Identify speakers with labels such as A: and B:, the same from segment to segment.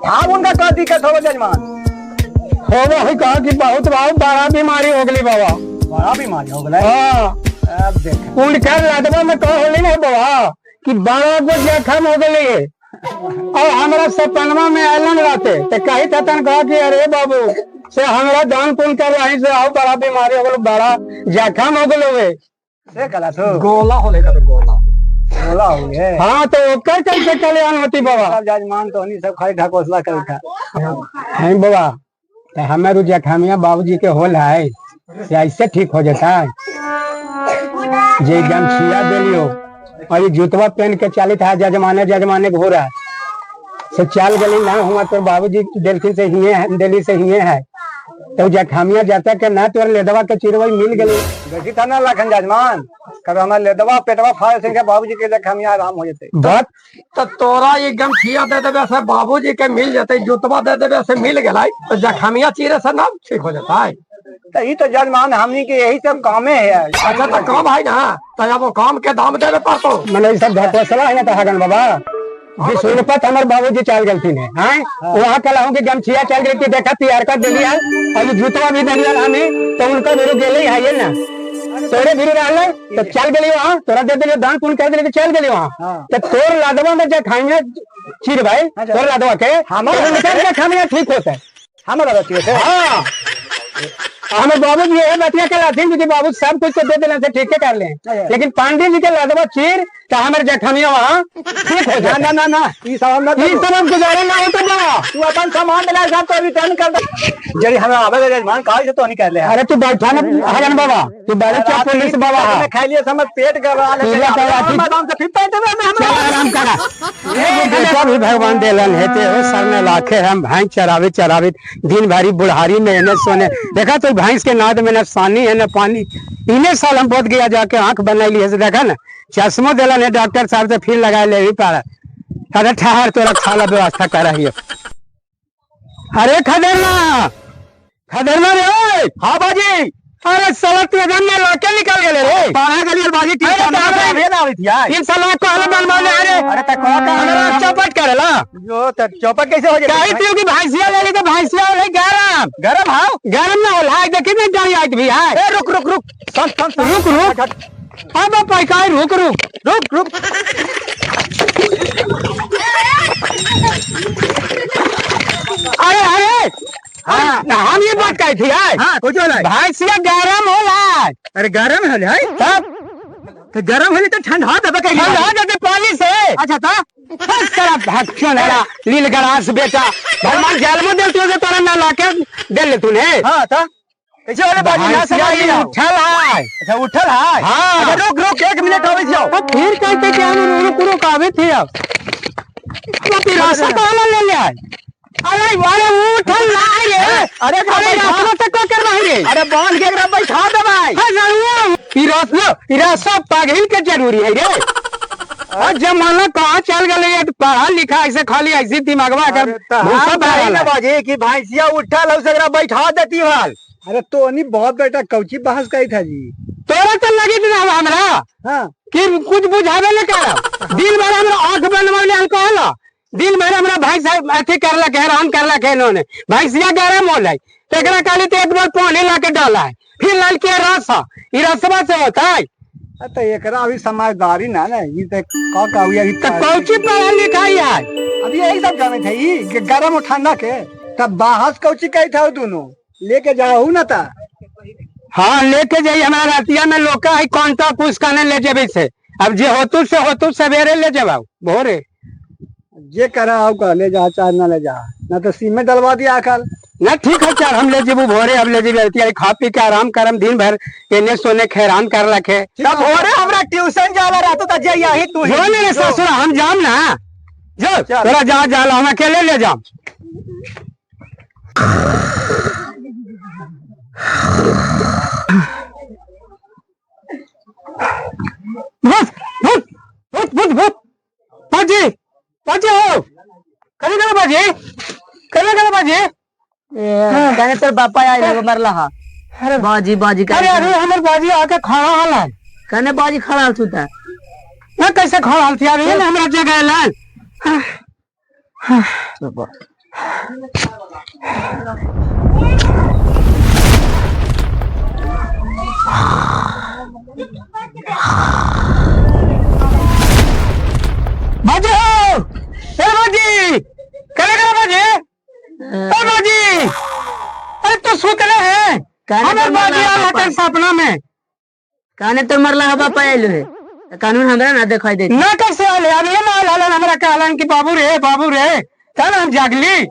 A: हाँ उनका क्या दिक्कत हो जजमान?
B: हो वही कहा कि बहुत बड़ा बीमारी हो गई बाबा।
A: बड़ा बीमारी हो गया?
B: हाँ
A: अब देख
B: उनका लादवा में कह होली नहीं बाबा कि बड़ा को जखम हो गई और हमारा सपनवा में आलन रहते तो कही था कहा कि अरे बाबू से हमारा दान पुण्य कर रही से आओ बड़ा बीमारी हो गई बड़ा जखम हो गए
A: से कला तो
B: गोला होने का तो गोला
A: बोला हो गए।
B: हाँ तो ओकर कैसे कल्याण होती बाबा?
A: सब जजमान तो नहीं सब खाली ढकोसला कर था
B: है बाबा तो हमारे जखमिया बाबूजी के होल है से ऐसे ठीक हो जाता है जे गमछिया दिलियो और ये जूतवा पहन के चली था जजमाने घोरा से चाल गली ना हुआ तो बाबूजी दिलखिन से ही दिल्ली से ही है तो जखमिया जाता के ना तोर लेदवा के चिरवई मिल गई
A: देखी था ना लखन जजमान कब हमारे लेदवा पेटवा फाड़ से बाबूजी के जखमिया आराम हो जाते
B: बात तो तोरा ये गमछिया दे देवे से बाबूजी के मिल जाते जूतवा दे देवे से मिल गया तो जखमिया चिरे से ना ठीक हो जाता है।
A: तो ये तो जजमान हमनी के यही सब कामे है।
B: अच्छा तो काम है ना तो अब वो काम के दाम देवे पड़तो मैंने सब ढकोसला है ना तो हगन बाबा विष्णुपत हमारे बाबूजी चल गलती है वहाँ कल हूँ की गमछिया चल गई थी देखा तैयार कर दिलिया और जूतवा भी दिलिया हमें तो उनका वीरू गेले है ना तोरे वीरू रहा तो चल गई वहाँ तोरा दे दिलियो दान पुण्य कर दिली तो चल गई वहाँ तो तोर लादवा में जखाइया चिर भाई तोर लादवा के हमारे जखाइया ठीक होता है
A: हमारा
B: हाँ हमें बाबू जी है बतिया के लाठी क्योंकि बाबू सब कुछ तो दे देने से ठीक कर ले लेकिन पांडे जी के लादवा चीर तो हमारे जखमिया वहाँ ठीक हो जाए।
A: ना ये सब
B: गुजारे ना हो तो बड़ा
A: तू अपन सामान दिला साहब को रिटर्न कर दे जरी हमें आवे जजमान काहे से तो नहीं कर ले।
B: अरे तू बैठा ना हरन बाबा तू बैठे क्या पुलिस बाबा
A: है खा लिए समझ पेट गड़बड़ा ले मैदान से फिर पैसे में हम
B: आराम करा ये बेटा भी भगवान देलन है ते सर में लाखे हम भैंस चरावे दिन भरी बुढ़ारी में न सोने देखा तो भैंस के नाद में न पानी है न पानी इन्हें साल हम बहुत गया जाके आंख बनाई ली है देखा ना चश्मो दिलन है डॉक्टर साहब से फिर लगा ले भी पारा अरे ठहर तोरा खाला व्यवस्था कर रही है। अरे खदेरना रे हाँ बाजी अरे साला तू एकदम में लौके निकल गए रे पारा गली बाजी तीन साल को हल बनवा ले अरे तक हमरा चौपट करेला
A: जो तक चौपट कैसे हो जाए
B: कही थी कि भैंसिया ले ली तो भैंसिया ले गरम हां गरम ना होला देखी नहीं जानी आज भी है
A: ए रुक
B: अब पैका रुक अरे हम ये बात कही थी
A: कुछ
B: भैंसिया गरम होला
A: अरे गरम है
B: तब
A: तो गरम है तो ठंडा
B: देते पानी से
A: अच्छा
B: था लील गरास बेटा भगवान जाल में देते हो तोरा ना लाके दे ले तूने
A: हाँ था कैसे वाले बाजी ना समझ लिया
B: उठल है
A: अच्छा उठल है
B: हाँ
A: रुक 1 मिनट हो गई
B: अब फिर कहते कि हम रुक आवे थे अब तो रास्ता कहाँ ले ले आए अरे वाले उठल लाई रे
A: अरे
B: रास्ता तक को कर रही रे
A: अरे बांध के एकरा बैठा दे भाई
B: रास्ता पागल के जरूरी है रे और जमाना कहाँ चल गए पढ़ा लिखा ऐसे खाली ऐसी दिमागवा कर
A: बाजी की भैंसिया उठल है बैठा देती हाल। अरे तो नहीं बहुत बेटा कौची बहस कही था जी
B: तोरा तो लगी थी ना हमरा कि कुछ बुझावे न कर दिन भर हमरा आंख बनवाले अल्कोहल दिन भर हमरा भैंस अथी करला के हैरान करला के इन्होंने भैंसिया गरम हो लाई तो एकरा काली तो एक बार पानी ला के डाला है फिर लाल के रसा ये रसवा से होता है
A: तो एकरा अभी समझदारी ना ये तो का हुआ
B: तो कौची पढ़ा लिखा है
A: अभी यही सब जाने थे ये गरम और ठंडा के तब बाहस कौची कही था दोनों लेके जाओ ना था।
B: हाँ लेके जाइए हमारा रतिया में लोका है कौन सा कुछ खाने ले जाबे से अब जे होतु सवेरे ले जाओ भोरे
A: जे करा आओ ले जा चाहे ना ले जा ना तो सीम में डलवा दिया कल
B: ना ठीक है चार हम ले जेबू भोरे अब ले जेबे खा पी के आराम करम दिन भर एने सोने हैरान कर रखे
A: तब भोरे हमरा ट्यूशन जाला रहतो त जे यही तू
B: जो ने ससुर हम जाम ना जो तोरा जा जाला हम अकेले ले जाम बाजी हो करे बाजी
C: कहने तेरे पापा आए मरला हा अरे बाजी
B: अरे हमर बाजी आके खड़ा हाल
C: कहने बाजी खड़ा हाल था
B: ना कैसे खड़ा हाल थी अरे हमरा जगह लाल बाजी हो, ए बाजी, करे करे बाजी, ए बाजी, अरे तो सुतले है, हमारे बाजी आ रहा सपना में,
C: काने तो मरला है बापा आइलो है, कानून हमरा ना दिखाई देती।
B: ना कैसे आले, अब ये ना आले हमरा कहलन कि बाबू रे, चल हम जागली।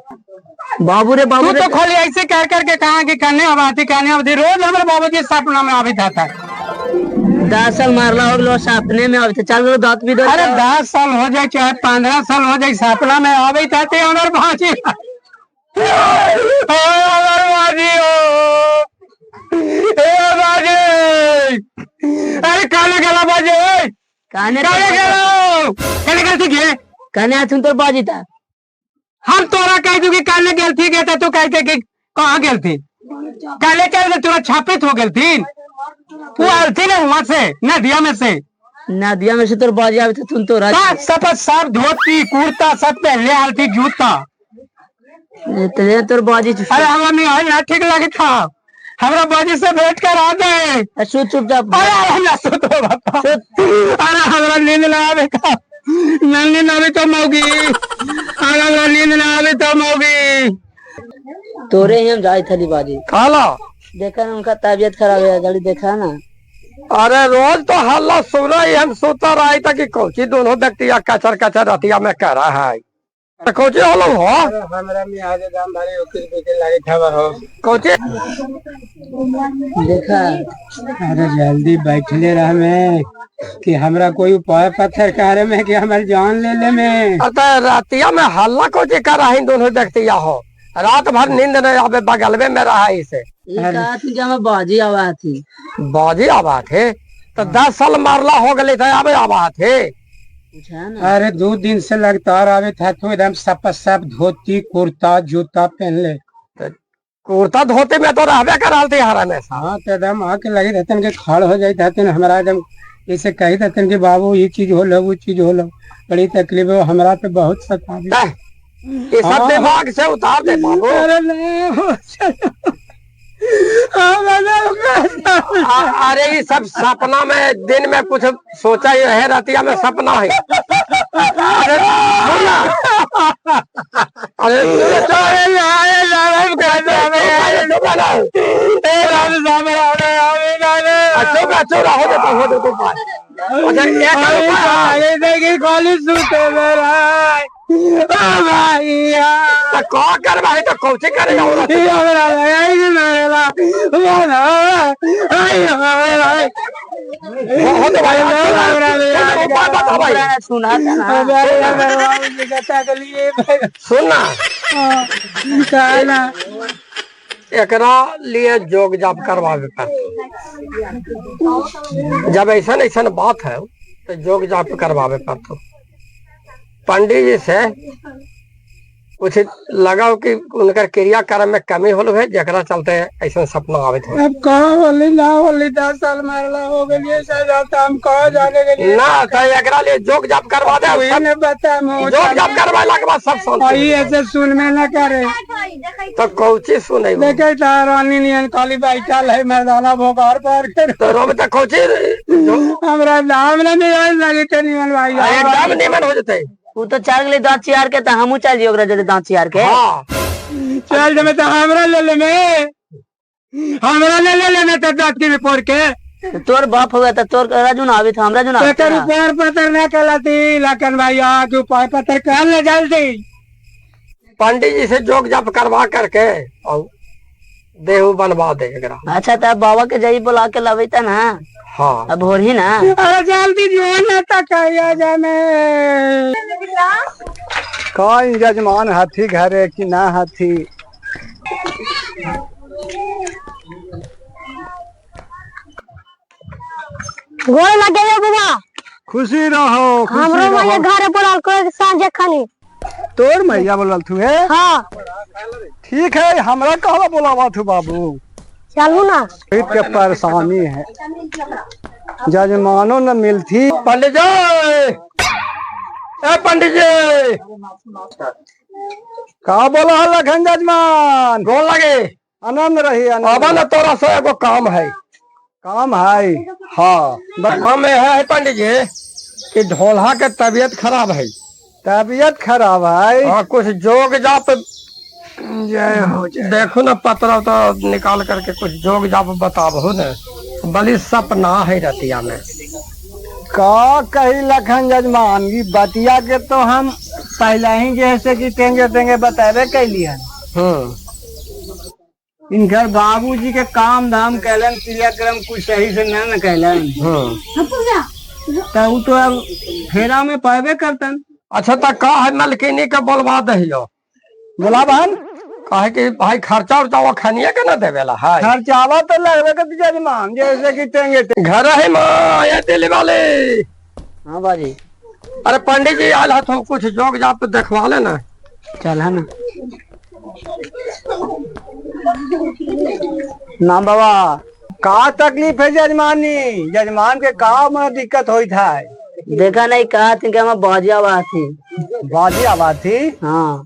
C: बाबू रे
B: तू तो खाली ऐसे कर करके कहा कि करने अब आती रोज हमारे बाबूजी सपना में आवित आता है।
C: 10 साल मारला हो गलो सपने में आवे चल गलो दांत भी दो।
B: अरे 10 साल हो जाए चाहे 15 साल हो जाए सपना में आवे थे हमारे बाजी अरे काले गला बाजी
C: काने
B: गए
C: काने तुम तो बाजी था
B: हम तोरा कह दू कि काले गेल थी गए तू कहते कि कहाँ गेल थी काले चल तोरा छापित हो गेल थी वो आयल थी ना वहां से नदिया में से
C: तो बाजी आवे तुम तो
B: सब धोती कुर्ता सब पहले आयल थी जूता
C: तेरे तो बाजी
B: अरे हमें नहीं ना ठीक लगे था हमरा बाजी से भेंट कर आ गए
C: चुपचाप
B: अरे हमरा नींद ना आवे का नींद ना आवे तो मौगी अरे नींद ना आवे तो मौगी
C: तोरे ही हम जाए थली बाजी
B: खाला
C: देखा ना उनका तबीयत खराब है जल्दी देखा ना।
B: अरे रोज तो हल्ला सुना ही हम सोता रहा था कि कोची दोनों व्यक्ति कचर रतिया में कर रहा है कोची होलो हो हमरा में आगे दाम भारी उकिल बिके लागे खबर हो कोची
C: देखा।
B: अरे जल्दी बैठले रह में कि हमरा कोई उपाय पत्थर करे में कि हमारी जान ले में अतः रतिया में हल्ला कोची कर रहा दोनों व्यक्ति हो रात भर नींद नहीं आवे बगलवे में रहा इसे
C: बाजी आवा
B: थे तो 10 साल मारला हो गए थे आवे आवा थे अरे 2 दिन से लगातार आवे था तो एकदम सब धोती कुर्ता जूता पहन ले कुर्ता धोती में तो रहबे कराल थे हरा में हाँ तो एकदम आके लगे रहते के खड़ हो जाते थे हमारा एकदम ऐसे कही देते कि बाबू ये चीज हो लो वो चीज हो लो बड़ी तकलीफ है हमरा पे बहुत सतावे ये सब दिमाग से उतार दे बाबू अरे ये सब सपना में दिन में कुछ सोचा ही है रतिया में सपना है भाई तो कौचे करेगा सुनना एकरा लिए जोग जाप करवावे जब ऐसा बात है तो जोग जाप करवावे पड़ता पंडित जी से कुछ लगाओ कि उनका क्रियाक्रम में कमी होलो है जकरा चलते ऐसा सपना आवे थे अब कहाँ होली ना होली 10 साल मारला हो गई जाता हम कहाँ जाने के लिए ना तो एकरा लिए जोग जाप करवा दे ने बता जोग जाप करवाला के बाद सब सुन ऐसे सुन में ना करे तो कौची सुने देखे रानी नियन काली बैठल है मर्दाना भोगार पर तो रोम तक कौची हमरा नाम ना नहीं लगे ते नियन भाई एकदम निमन हो जते
C: वो तो चार गले दांत चियार के तो हमू चल जियो जल्दी दांत चियार के
B: चल जब तो हमरा ले में तो दांत के रिपोर्ट के
C: तोर बाप हुआ था तोर राजू ना आवे था हम राजू ना
B: तेरे ऊपर पत्थर ना कहलाती लखन भैया के ऊपर पत्थर कर ले जल्दी पंडित जी से जोग जाप करवा करके और देहू बनवा दे
C: अच्छा तो बाबा के जाई बुला के लावे था ना
B: हाँ
C: अब हो रही ना
B: अरे जल्दी जो ना तक जाने कौन जजमान हाथी घरे कि ना हाथी
D: गोड़ लगे बुआ
B: खुशी रहो
D: हमरो मैया घरे बोलल को सांझे खानी
B: तोर मैया बोलल तू है
D: हां
B: ठीक है हमरा कहवा बोलावा तू बाबू
D: चलू ना
B: के परेशानी है जजमानो न मिलती पंडित जी पंडित जी
A: का बोला है लखन जजमान?
B: गोल लगे
A: आनंद रही
B: अब
A: आनंद।
B: न तोरा से एगो काम है।
A: काम है?
B: हाँ काम है पंडित जी कि ढोलहा के तबीयत खराब है।
A: तबीयत खराब है?
B: हाँ कुछ जोग जाप जय हो देखो ना पत्र तो निकाल करके कुछ जोग जाप बताबो न। बड़ी सपना है रतिया में।
A: का कही लखन जजमान, ये बतिया के तो हम पहले ही जैसे कि तेंगे तेंगे बतेबे कैली है। इनकर बाबूजी के काम धाम कैलन, क्रियाक्रम कुछ सही से न कैलन, तो तो अब फेरा में पावे करतन।
B: अच्छा तो का है मलकिनी के बोलवा दहियो।
A: बोला बहन,
B: काहे कि भाई खर्चा उर्चा खनिया के ना देवेला है।
A: खर्चावा तो लगवे कर जजमान, जैसे कि तेंगे तेंगे।
B: घर है माँ ये दिल्ली वाले।
C: हाँ बाजी।
B: अरे पंडित जी आल हाथ कुछ जोग जाप देखवा लेना।
C: चल है ना।
A: ना बाबा, का तकलीफ है जजमानी? जजमान के का में दिक्कत होई था?
C: देखा नहीं कहा थी कि हम बाजिया बात थी।
A: बाजी आबाद थी?
C: हाँ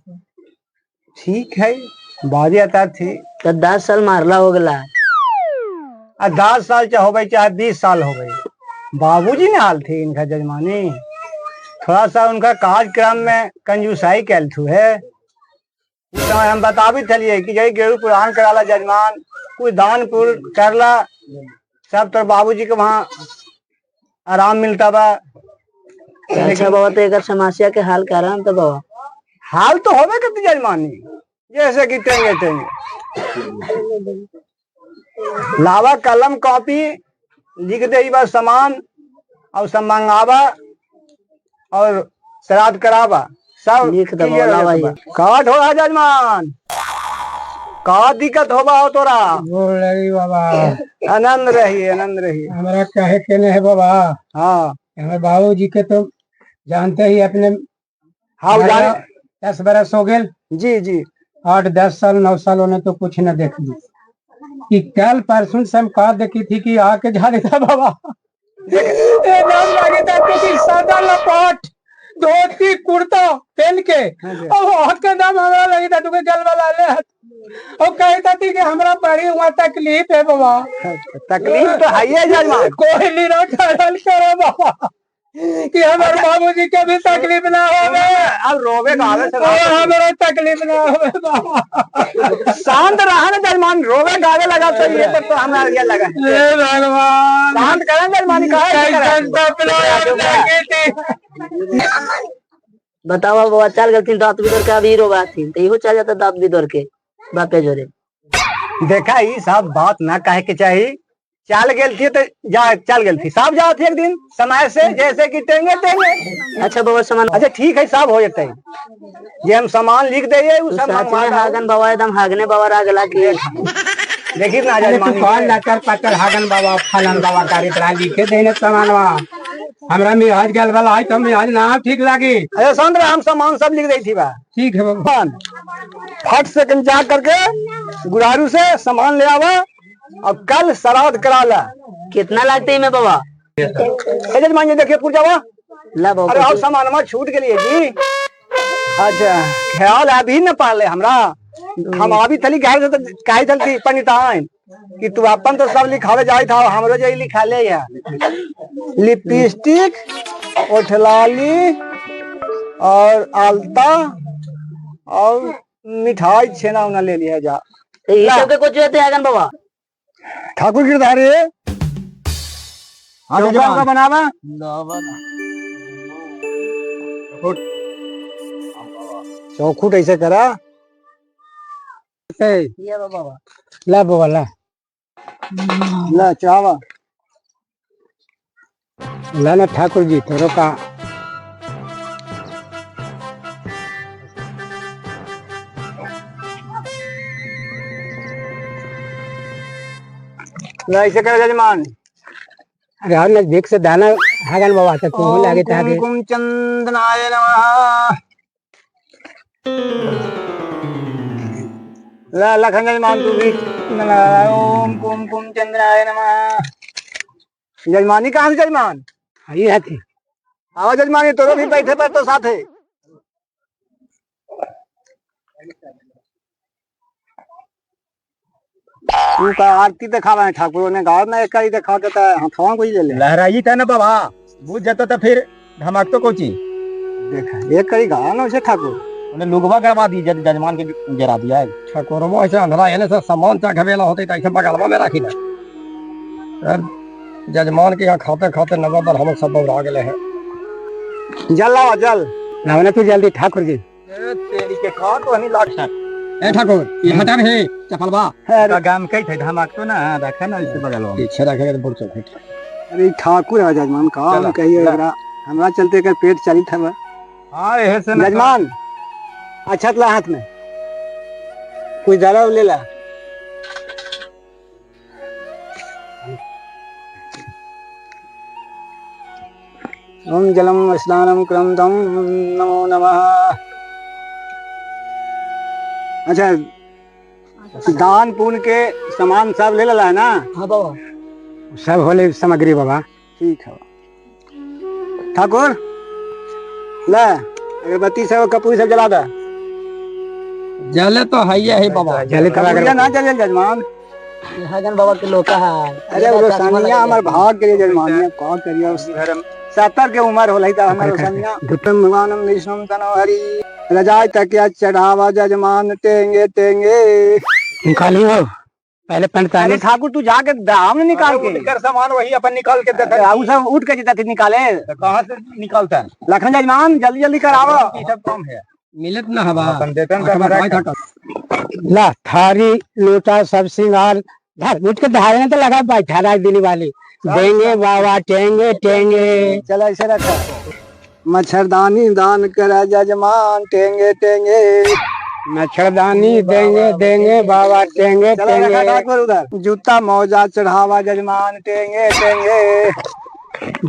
A: ठीक है, बाजी आता थी।
C: तो 10 साल मारला हो गला।
A: 10 साल चाहे हो गई चाहे 20 साल हो गई, बाबूजी ने हाल थी इनका जजमानी। थोड़ा सा उनका कार्यक्रम में कंजूसाई कैल थू है। उस समय हम बता भी चलिए कि जय गेरू पुराण कराला जजमान, कुछ दान पुण्य करला, सब तो बाबूजी के वहाँ आराम मिलता बा।
C: अच्छा बाबा तो एक समस्या के हाल कर रहा तो बाबा।
A: हाल तो होवे करती जजमानी, जैसे कि टेंगे टेंगे लावा कलम कॉपी लिख दे बस सामान और सब मंगावा और श्राद्ध करावा, सब
C: लिख दबा
A: क्लियर हो
C: लावा
A: जाता बा। का ढोला जजमान, का दिक्कत होबा हो तोरा?
B: बोल रही बाबा।
A: आनंद रही आनंद रही।
B: हमारा कहे के नहीं है बाबा।
A: हाँ
B: हमारे बाबू जी के तो जानते ही अपने।
A: हाँ जाने।
B: 10 बरस हो गए।
A: जी जी।
B: 8-10 साल 9 साल होने तो कुछ न देख ली कि कल परसों से हम कहा देखी थी कि आके जा रही था बाबा। नाम लगे था क्योंकि सादा लपाट धोती कुर्ता पहन के और हाथ का दाम हमारा लगी था तुके गल वाला ले और कहता थी कि हमरा बड़ी हुआ तकलीफ है बाबा।
A: तकलीफ तो है ही जजमान।
B: कोई निरा खड़ल करो बाबा कि हमारे बाबूजी के भी तकलीफ ना हो।
A: अब रोवे गावे से
B: हमारा तकलीफ ना हो बाबा।
A: शांत रहा ना जजमान, रोवे गावे लगा तो ये तो हमारा ये लगा।
B: हे भगवान
A: शांत करें जजमानी, कहा
C: बताओ बाबा चल गलती दांत बिदर के अभी रो बात थी तो इहो चल जाता दांत बिदर के बापे जोरे।
A: देखा ही सब बात ना कहे के चाहिए। चल गेल थी तो जा चल गेल थी, सब जाओ थी एक दिन समय से, जैसे कि टेंगे टेंगे।
C: अच्छा बाबा सामान
A: अच्छा ठीक है, सब हो जाते जे हम सामान लिख दे सब
C: सच में हागन बाबा एकदम हागने बाबा रागला की।
A: देखी ना जजमानी
B: लटर पटर हागन बाबा फलन बाबा गाड़ी तरा लिखे देने सामानवा हमरा मिराज गल वाला है तो मिराज ना ठीक लागी।
A: अरे शांत रहा, हम सामान सब लिख दी थी बा।
B: ठीक है बाबा।
A: फट से जा करके गुरारू से सामान ले आवा और कल श्राद्ध करा ला।
C: कितना लगते है में बाबा?
A: जजमान ये देखिए पुरजावा।
C: ला बाबा
A: अरे और सामान छूट के लिए जी। अच्छा ख्याल अभी न पाले हमरा, हम अभी थली कहे से कहे चलती पंडिताइन कि तू अपन तो सब लिखावे जाए था, हमरो जो लिखा ले या लिपस्टिक, ओठलाली और आलता और मिठाई छेना उना ले लिया जा।
C: तो ये सब के कुछ होते हागन बाबा?
A: ठाकुर गिरधारी का बनावा चौखुट ऐसे करा।
C: ये बाबा
B: ला बाबा ला
A: ला चावा
B: ला ना ठाकुर जी तोरो का
A: ला ऐसे करा जजमान।
B: अरे और नजदीक से दाना हागन बाबा तो तू लागे तागे
A: कुमकुम चंदनाय नमः। ला लखन जजमान तू भी ओम कुमकुम चंदनाय नमः। जजमानी कहाँ से जजमान?
B: ये है थी
A: आवाज जजमानी तोरो भी बैठे पर तो साथ है। तू का आरती दिखावा ठाकुर ने गाँव में एक करी दिखा के हथवा कोई ले ले
B: लहराई था ना बाबा, बुझ जाता तो फिर धमाक तो कोची
A: देखा एक करी गाया ना उसे ठाकुर
B: उन्हें लुगवा करवा दी, जजमान के जरा दिया है। ठाकुर वो ऐसे अंधरा है ना सर, सामान चा घबेला होते ऐसे बगलवा में रखी ना सर, जजमान के यहाँ खाते खाते नजर हम सब उड़ा गए हैं।
A: जल लाओ जल
B: लावना तू जल्दी ठाकुर जी। तेरी के खा तो नहीं लाग सक ए ठाकुर ये हटा है चपलवा का गाम कई थे धमाक तो ना रखा ना इसे बगलवा पीछे रखे तो बुरचो है।
A: अरे ठाकुर है जजमान का कहिए एकरा हमरा चलते कर पेट चली था।
B: हां एहे से
A: जजमान अच्छा ला हाथ में कोई जरा ले ला। ओम जलम स्नानम क्रमदम नमो नमः। अच्छा दान पुण्य के सामान सब ले ला है ना?
C: हाँ बाबा
B: सब होले सामग्री बाबा।
A: ठीक है ठाकुर ले अगरबत्ती सब कपूर सब जला दे।
B: जले तो है बाबा, जले तो
A: कपूरिया ना जले जजमान।
C: हगन बाबा के लोका है।
A: अरे वो सनिया हमार भाग के जजमान कौन करियो उस धर्म 70 के उम्र होलई त हमर सनिया दुतम भगवानम विष्णुम तनो हरि रजाय तकिया चढ़ावा जजमान टेंगे टेंगे
B: निकाली हो पहले पंडितानी।
A: ठाकुर तू जाके दाम निकाल के
B: कर सामान वही अपन निकाल के देता
A: उ सब उठ के जता निकाले
B: कहां से निकालता है?
A: लखन जजमान जल्दी जल्दी करावो
B: ये सब काम है मिलत ना हवा अपन देतन का ला थारी लोटा सब सिंगार धर उठ के धारे तो लगा बैठा रहा दिली वाली देंगे बाबा टेंगे टेंगे।
A: चलो ऐसे रखो मच्छरदानी दान करा जजमान टेंगे टेंगे
B: मच्छरदानी देंगे देंगे बाबा टेंगे
A: चलो रखा
B: टेंगे।
A: ठाकुर उधर जूता मौजा चढ़ावा जजमान टेंगे टेंगे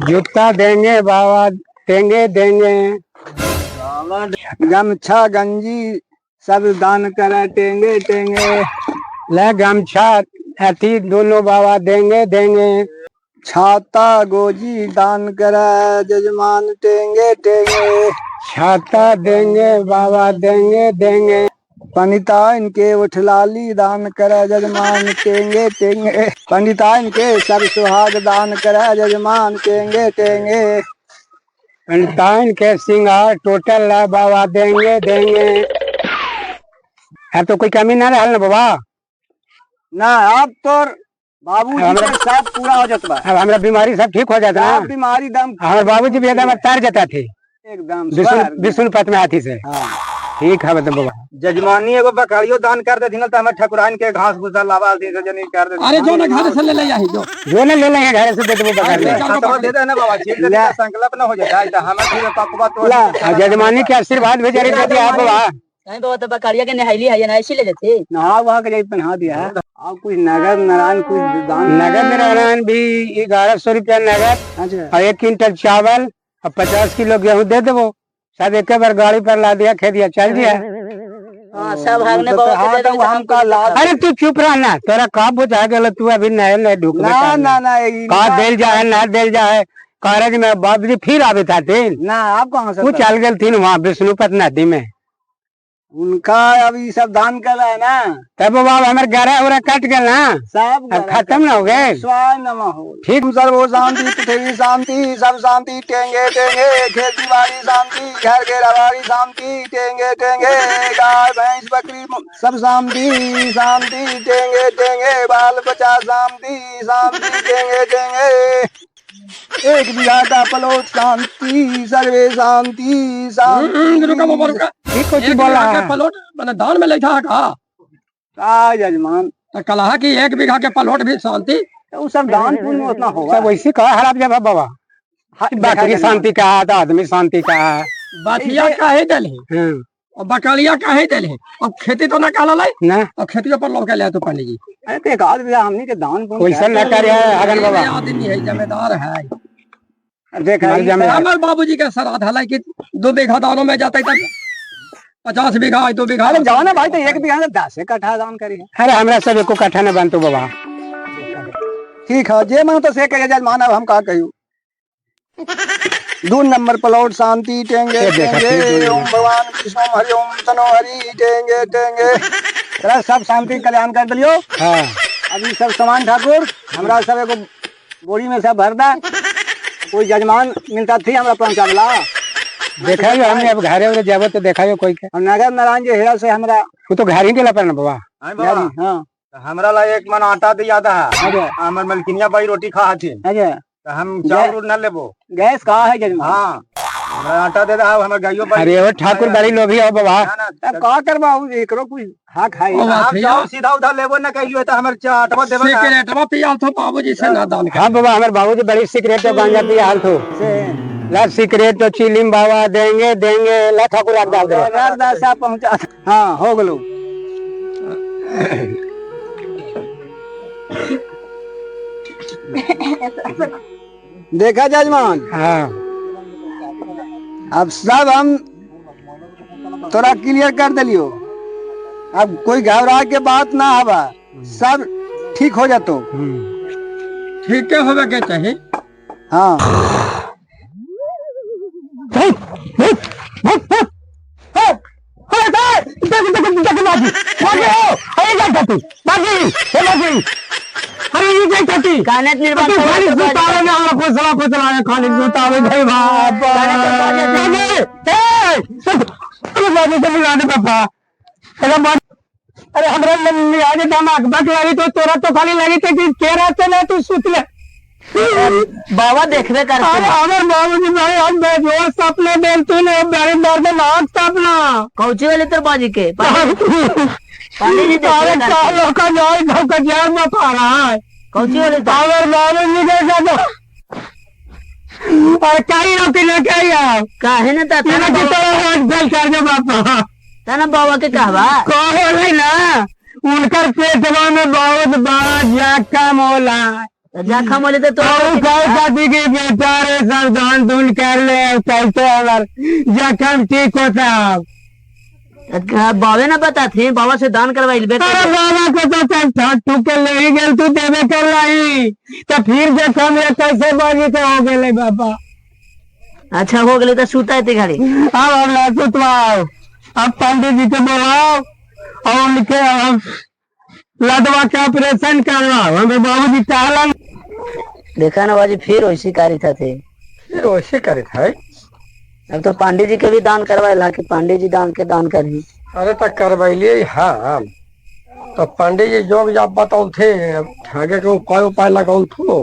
B: जूता देंगे बाबा टेंगे देंगे।
A: गमछा गंजी सब दान करा टेंगे टेंगे।
B: ले गमछा अति दोनों बाबा देंगे देंगे।
A: छाता गोजी दान करा जजमान टेंगे टेंगे।
B: छाता देंगे बाबा देंगे देंगे।
A: पंडिता इनके उठलाली दान करा जजमान टेंगे टेंगे। पंडिता इनके सब सुहाग दान करा जजमान टेंगे टेंगे।
B: पंडिताइन के सिंगार टोटल ला बाबा देंगे देंगे। अब तो कोई कमी ना रहल ना बाबा
A: ना अब तो बाबू जी सब पूरा हो जाता है।
B: अब हमरा बीमारी सब ठीक हो जाता
A: सब
B: है।
A: बीमारी दम
B: हमारे बाबूजी भी एकदम तर जाता थे
A: एकदम
B: विष्णुपत में हाथी से। ठीक है मतलब बाबा जजमानी एगो बकरियो दान कर देथिन त हमर ठकुराइन के घास भूसा लावा दी जनी कर दे। अरे जो ना घर से ले ले आई जो ना ले लेंगे घर से दे देबो बकरिया दे दे ना बाबा ठीक है संकल्प ना हो जाता है त हमर फिर पकवा तो जजमानी के आशीर्वाद भेज रही थी आप बाबा।
C: नहीं बाबा तो बकरिया के नहैली है ना ऐसी ले लेते
A: नहा वहा के पहना दिया है। आप कुछ नगर नारायण कुछ दान
B: नगद नारायण भी 1100 रुपया नगद
A: अच्छा
B: और 1 क्विंटल चावल और 50 किलो गेहूं दे देवो। सब एक बार गाड़ी पर ला दिया खेदिया चल दिया।
C: हाँ सब भागने बाबा के दे देंगे
A: हमका लाभ।
B: अरे तू चुप रहना तोरा का बुझा गेल तू अभी नए नए ढुक
A: ना ना ना
B: का देल जाए ना देल जाए कारज में बाबूजी फिर आवे था तीन
A: ना आप कहाँ से
B: तू चल गेल तीन वहाँ विष्णुपत नदी में
A: उनका अभी सब दान कर रहा है ना
B: तब बाबा हमारे गरा उरा कट गए ना
A: सब
B: अब खत्म ना हो गए।
A: स्वाय नमः हो
B: ठीक
A: सर्वो शांति पृथ्वी शांति सब शांति टेंगे टेंगे खेती बाड़ी शांति घर घेराबाड़ी शांति टेंगे टेंगे गाय भैंस बकरी सब शांति शांति टेंगे टेंगे बाल बच्चा शांति शांति टेंगे टेंगे। 1 बीघा का प्लॉट शांति सर्वे शांति शांति।
B: ठीक कुछ बोला है प्लॉट मैंने दान में लेखा कहा
A: जजमान
B: कलहा की 1 बीघा के प्लॉट भी शांति
A: वो सब दान पुण्य में उतना होगा
B: सब वैसे कहा हराब जब बाबा बाकी शांति का तो आदमी शांति का बाकिया काहे दले और बकरिया काहे दले और खेती तो ना काला लाई ना और खेती पर लोग ले तो पंडित जी।
A: अरे तो 1 बीघा हमनी के दान पुण्य
B: वैसा न करे हगन बाबा
C: आदमी है जिम्मेदार है।
A: देखा
B: हमारे बाबूजी का श्राद्ध है कि 2 बीघा दानों में जाता है 50 बीघा 2 बीघा
A: अरे जाओ ना भाई तो 1 बीघा 10 कट्ठा दान करी है।
B: अरे हमरा सब एको कट्ठा न बनतो बाबा।
A: ठीक है जे मन तो से कहे जजमान अब हम का कहू 2 नंबर प्लॉट शांति टेंगे टेंगे ओम भगवान विष्णु हरि ओम तनो हरि टेंगे टेंगे सब शांति कल्याण कर दियो।
B: हाँ
A: अभी सब सामान ठाकुर हमरा सब एगो बोरी में सब भर दा। कोई जजमान मिलता थी हमरा पहुंचावला।
B: देखा जो हमने अब घरे उरे जाबो तो देखा जो कोई के
A: और नगर नारायण जी हेरा से हमरा
B: वो तो घर ही देला पर ना बाबा।
A: हाँ
E: हमरा ला एक मन आटा दिया था।
A: अच्छा
E: हमर मलकिनिया बाई रोटी खा हथिन
A: अच्छा
E: तो हम चावल न लेबो।
A: गैस कहाँ है जजमान?
E: हाँ हमरा आटा दे दहा हमर गाइयो बाई।
B: अरे वो ठाकुर बड़ी लोभी हो बाबा।
A: अब का करबा एकरो कुछ हाँ खाई
E: हम जाओ सीधा उधर लेबो न कहियो त हमर चाटवा देबो ना।
B: सिगरेटवा पिया तो बाबूजी से ना दान कर। हां बाबा हमारे बाबूजी बड़ी सिगरेट बन जाती है हाल तो ला सिगरेट तो चिलिम बाबा देंगे देंगे ला ठाकुर आप डाल दे।
A: अगर दशा पहुंचा हाँ हो गलो। देखा जजमान
B: हां
A: अब सब हम तोरा क्लियर कर दिलियो। अब कोई घबरा के बात ना हवा सब ठीक हो जातो।
B: ठीक है होवे के चाहिए।
A: हाँ
C: कानत निर्वाण
B: अरे हमरा आज दिमाग बक लगी तो तोरा तो खाली लगी थे कि केरा से ना तू सुत ले।
C: बाबा देखबे करते हैं।
B: हमर बाबूजी भाई हम बेजोर सपने देल तू ने बड़े दर्द नाक सपना
C: कौची वाले तेरे बाजी के पानी जी
B: अरे कालो का जाय धोखा जाय में पारा है
C: कौची वाले
B: हमर बाबूजी के साथ और काई रोके ना कहिया
C: काहे न ता
B: तेरा की तो हाथ गल कर दे बापा
C: तना बाबा के कहवा
B: कहो नहीं ना उनकर पेटवा में बहुत बड़ा जख्म होला।
C: जख्म वाले तो
B: शादी की बेटा रे सावधान तुम कर ले चलते अगर जख्म ठीक होता।
C: बाबे ना बता थे बाबा से दान करवाइल बे।
B: अरे बाबा को तो चल ठू के ले ही गेल तू देवे कर लाई तो फिर जख्म ये कैसे बाजी से हो गेले बाबा।
C: अच्छा हो गेले तो सुता है घड़ी।
B: अब हम ना सुतवाओ अब पंडित जी को बुलाओ और उनके लदवा के ऑपरेशन करवाओ। हमें बाबूजी कहला
C: देखा ना बाजी फिर वैसी कारी था थे
B: फिर वैसे करे था।
C: अब तो पांडे जी के भी दान करवाए कि पांडे जी दान के दान करी।
B: अरे तो करवाइलिए हाँ तो पंडित जी जो भी आप बताओ थे आगे के उपाय उपाय लगाओ थो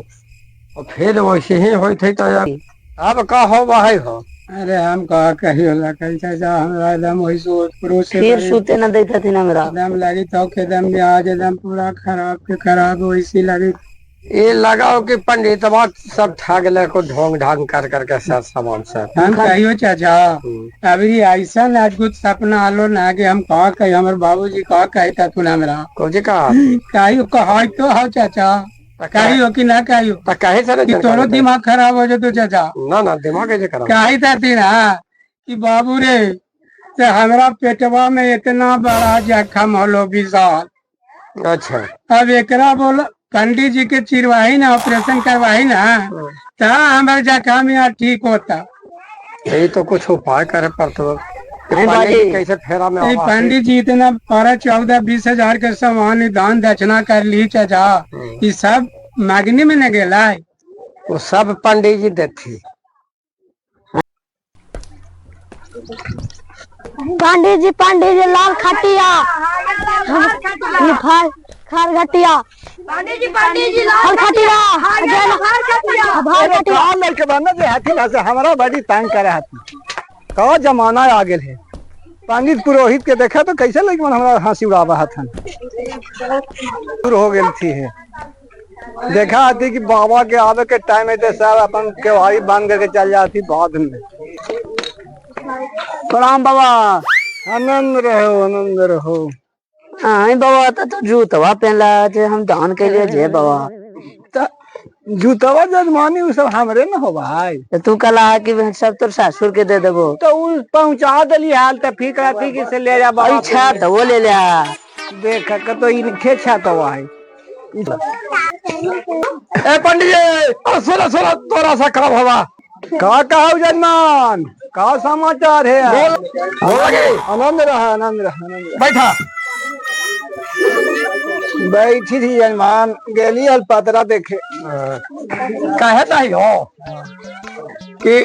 B: और फिर वैसे ही हो थे तो अब का हो भाई हो। अरे हम कहा कही होला कैसा जा हमरा एकदम वही सोच परोस से
C: फिर सूते न देता थी ना मेरा
B: एकदम लगी तो एकदम आज एकदम पूरा खराब के खराब वैसी लगी। ये लगाओ कि पंडित बात सब ठग ले को ढोंग ढांग कर करके सब सामान सब हम कहियो चाचा अभी ऐसा आज कुछ सपना आलो ना कि हम कहा कही हमारे बाबूजी कहा कहता तू ना मेरा कोजी कहा कहियो कहा तो हो चाचा कहियो कि ना कहियो तो कहे सर कि तोरो दिमाग खराब हो जातो चाचा। ना ना दिमाग कैसे खराब कही था ना कि बाबू रे से हमरा पेटवा में इतना बड़ा जख्म होलो विशाल। अच्छा अब एकरा बोलो पंडित जी के चिरवाही ना ऑपरेशन करवाही ना तो हमारे जख्म यहाँ ठीक होता। यही तो कुछ उपाय करे पड़ता कैसे फेरा में पंडित जी इतना 12-14-20 हजार के सामान दान दक्षिणा कर ली चाचा ये सब मांगने में न गेला वो सब पंडित जी देती।
D: पंडित जी लाल खटिया खार घटिया पंडित जी लाल खटिया
A: लड़के बंदा जे हाथी ना से हमारा बड़ी तंग करे हाथी का जमाना आ गेल है। पंडित पुरोहित के देखा तो कैसे लगे मन हमारा हंसी उड़ावा हथन दूर हो गेल थी है। देखा आती कि बाबा के आवे के टाइम है सब अपन केवाड़ी बंद करके चल जाती बाद में। प्रणाम बाबा आनंद रहो।
C: हाँ बाबा तो जूतवा पहनला जे हम दान के लिए जे बाबा
A: जूतवा जजमानी उ सब हमरे न हो भाई।
C: तो तू कला कि सब तोर सासुर के दे देबो
A: तो उ पहुंचा दली हाल त फिर कहती कि से ले जा बाबा
C: अच्छा तो वो ले ले
A: देख के तो इनके छातवा है।
B: ए पंडित जी सुना सुना थोड़ा सा काम हवा
A: का कहू जजमान का समाचार है। आनंद रहा बैठा
E: बैठी थी जजमान गेली अलपतरा देखे
B: कहे नहीं हो कि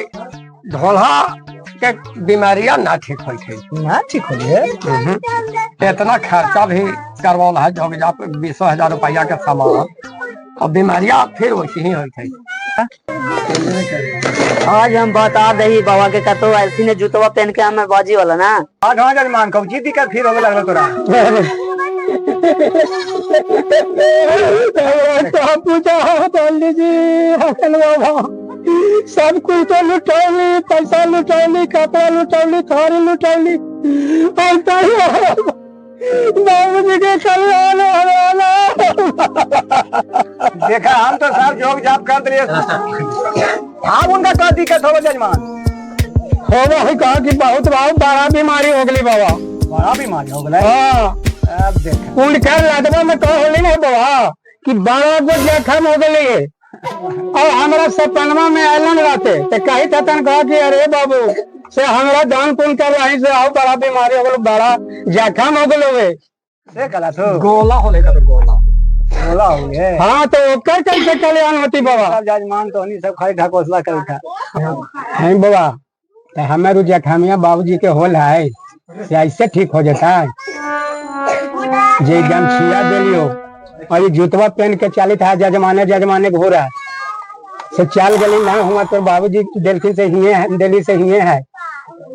B: ढोला के बीमारियां ना ठीक हो थे
E: ना ठीक हो गए
B: इतना खर्चा भी करवाना है जो 20,000 रुपया के सामान और बीमारियां फिर वैसी ही हुई थी।
C: आज हम बता दही बाबा के कतो ऐसी ने जूतवा पहन के हमें बाजी वाला ना।
A: आज हाँ जजमान कौची दिक्कत फिर होगे लगलो तोरा।
B: तो पूछा बोल जी सब कुछ तो लुटौली, पैसा लुटौली, कपड़ा लुटौली, थारी लुटौली और बाबू जी के कल्याण
A: देखा हम तो सब जोग जाप कर दिए। अब उनका क्या दिक्कत होगा जजमान?
B: हो कहा कि बहुत बड़ा बीमारी हो गई बाबा,
A: बड़ा बीमारी हो गया।
B: हाँ
A: अब देखा
B: उनका लादवा में कह होली नहीं बाबा कि बड़ा को जखम हो गई और हमारा सपनवा में ऐलन रहते तो कही तन कहा कि अरे बाबू से हमारा दान पुण्य कर वहीं से आओ, बड़ा बीमारी हो गई, बड़ा जखम हो गए
A: से कला तो
B: गोला होने का तो गोला
A: बोला हो गए।
B: हाँ तो ओकर कैसे कल्याण होती बाबा?
A: सब जजमान तो नहीं सब खाली ढकोसला कर उठा
B: है बाबा तो हमारे जखमिया बाबूजी के होल है से ऐसे ठीक हो जाता है जे गमछिया दिलियो और ये जूतवा पहन के चाली था जजमाने घोरा से चाल गली ना हुआ तो बाबूजी दिलखी से ही है, दिल्ली से ही है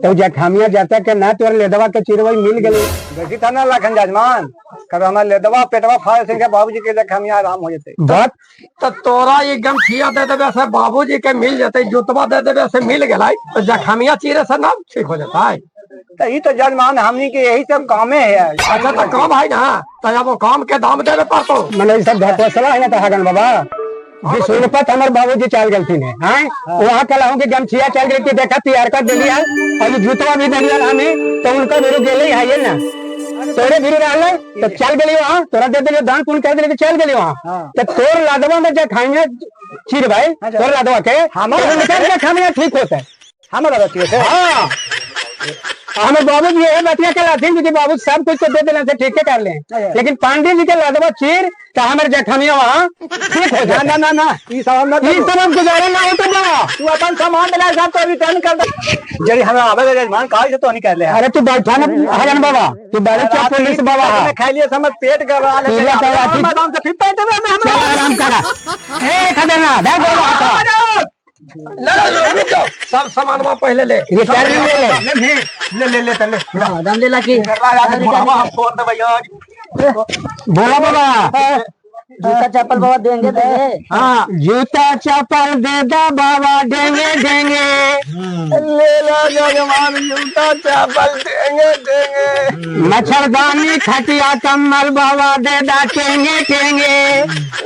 B: तो जखमिया जाता के ना तो लेदवा के चिरवई मिल गई।
A: देखी था ना लखन जजमान कब हमारे लेदवा पेटवा फाड़ से बाबूजी के जखमिया आराम हो जाते।
B: बात तो तोरा ये गमछिया दे देवे से बाबूजी के मिल जाते, जूतवा दे देवे से मिल गया तो जखमिया चीरे से ना ठीक हो जाता है।
A: तो ये तो जजमान हमनी के यही सब कामे है।
B: अच्छा तो काम है ना तो अब वो काम के दाम देवे पड़तो मैंने सब ढकोसला है ना तो हगन बाबा जिस रुपत हमारे बाबूजी चाल गलती ने हैं वहाँ कला हूँ कि गमछिया चाल गई देखा तैयार कर दे दिया और जूतवा भी दे दिया हमें तो उनका मेरे गेले है ना तोरे भी रहा तो चल गई वहाँ तोरा दे दिया दान पुण्य कर दिया चल गई वहाँ तो तोर लादवा में जो खाएंगे चीर भाई तोर लादवा के हमारे खाने ठीक होता है
A: हमारा बच्चे से।
B: हाँ हमें बाबू जी ये बतिया के लाते हैं बाबू सब कुछ तो दे देने से ठीक कर लें लेकिन पांडे जी के लादवा चीर तो हमारे जखमिया वहाँ ठीक हो जाए।
A: ना ना ये सब
B: हम गुजारे ना हो तो बड़ा
A: तू अपन सामान दिला सब तो रिटर्न कर दे। जरी हमें आवे जजमान काहे से तो नहीं कर ले।
B: अरे तू बैठा ना हरन बाबा तू बड़े क्या पुलिस बाबा
A: मैं खा लिया समझ पेट गड़बड़ा ले मैदान से फिर पेट में हम
B: आराम करा ए खदेना दे बोला सब सामान वहाँ पहले ले ये
A: ले
C: दाम ले ला की
B: बोला बाबा
C: जूता चप्पल बाबा देंगे देंगे।
B: हाँ जूता चप्पल दे दो बाबा देंगे
A: ले ला जजमान जूता चप्पल देंगे
B: मच्छरदानी खटिया कम्बल बाबा दे दा टेंगे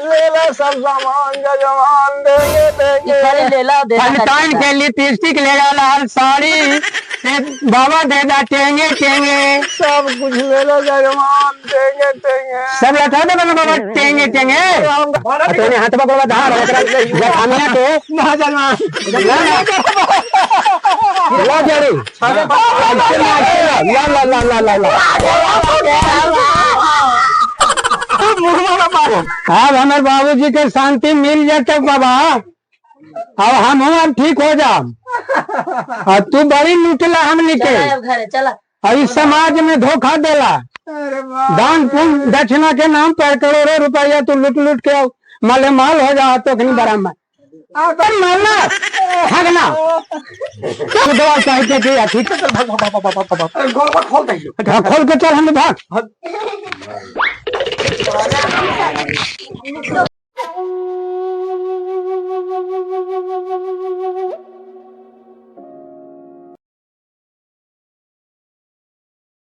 A: ले ला सब सामान जजमान देंगे
C: ले ला दे
B: फलटाइन के लिपस्टिक ले ला लाल साड़ी बाबा दे दा टेंगे
A: सब कुछ ले ला जजमान देंगे
B: सब लटा दे बाबा टेंगे तेने हाथ पकड़वा धार जखमिया तो
A: ना जजमान
B: ला जड़ी अब हमारे बाबूजी के शांति मिल जाते बाबा अब हम अब ठीक हो जाओ और तू बड़ी लूटला हमनी के
C: घर चला
B: और इस समाज में धोखा देला दान पुण्य दक्षिणा के नाम पर करोड़ों रुपया तू लूट के माले माल हो जा तो कहीं बराबर मारना भागना तू दवा चाहिए ठीक है खोल के चल हम भाग